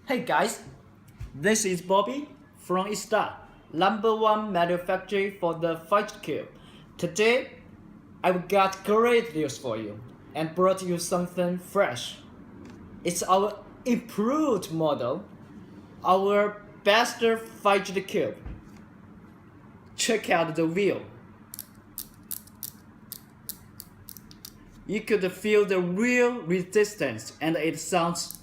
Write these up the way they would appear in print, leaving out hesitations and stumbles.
Hey guys, this is Bobby from Ista, #1 manufacturer for the fidget cube. Today, I've got great news for you and brought you something fresh. It's our improved model, our best fidget cube. Check out the wheel. You could feel the real resistance and it sounds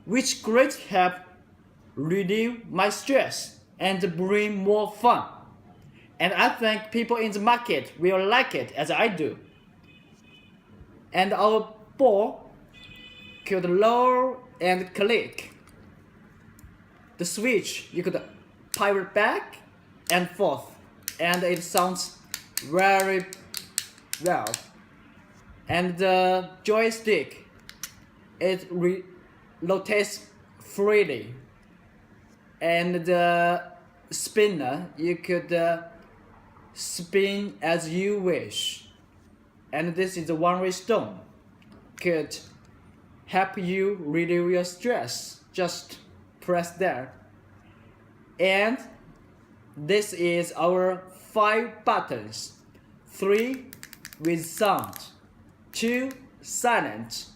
which great help reduce my stress and bring more fun. And I think people in the market will like it as I do. And our ball could lower and click. The switch you could pivot back and forth and it sounds very well. And the joystick, it rotates freely, and the spinner you could spin as you wish, and this is a one-way stone, could help you reduce your stress. Just press there, and this is our 5 buttons, 3 with sound, 2 silent,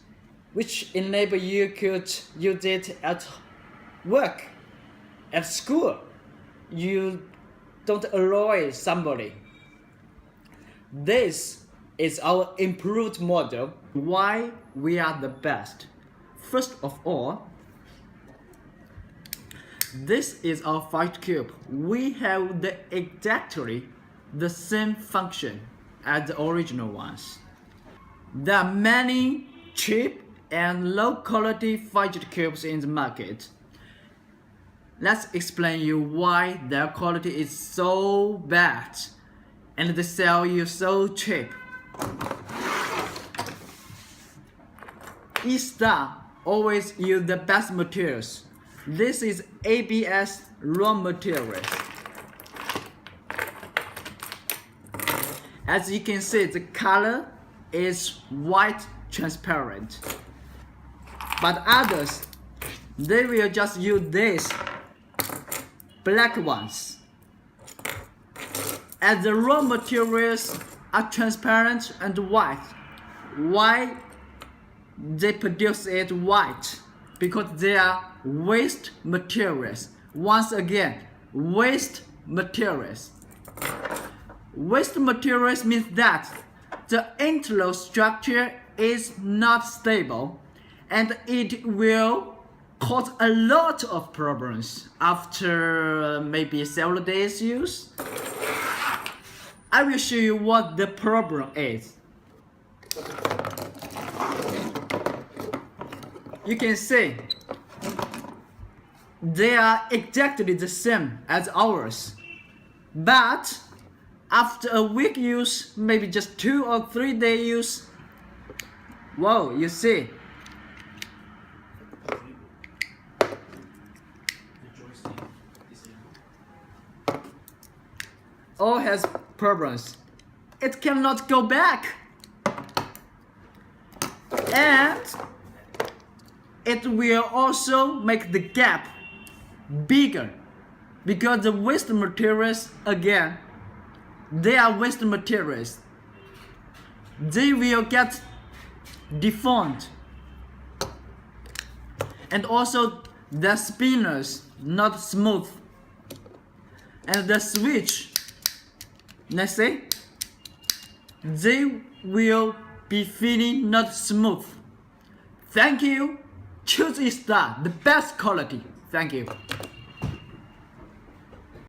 which enable you could use it at work, at school. You don't annoy somebody. This is our improved model. Why we are the best? First of all, this is our fidget cube. We have exactly the same function as the original ones. There are many cheap and low quality fidget cubes in the market. Let's explain you why their quality is so bad and they sell you so cheap. E-Star always use the best materials. This is ABS raw materials. As you can see, the color is white transparent. But others, they will just use these black ones. As the raw materials are transparent and white. Why they produce it white? Because they are waste materials. Once again, waste materials. Waste materials means that the internal structure is not stable and it will cause a lot of problems after maybe several days use. I will show you what the problem is. You can see they are exactly the same as ours, but after a week use, maybe just 2 or 3 day use, whoa, you see, all has problems. It cannot go back, and it will also make the gap bigger because the waste materials, again, they are waste materials. They will get deformed, and also the spinners not smooth, and the switch, let's say, they will be feeling not smooth. Thank you. Choose E-Star, the best quality. Thank you.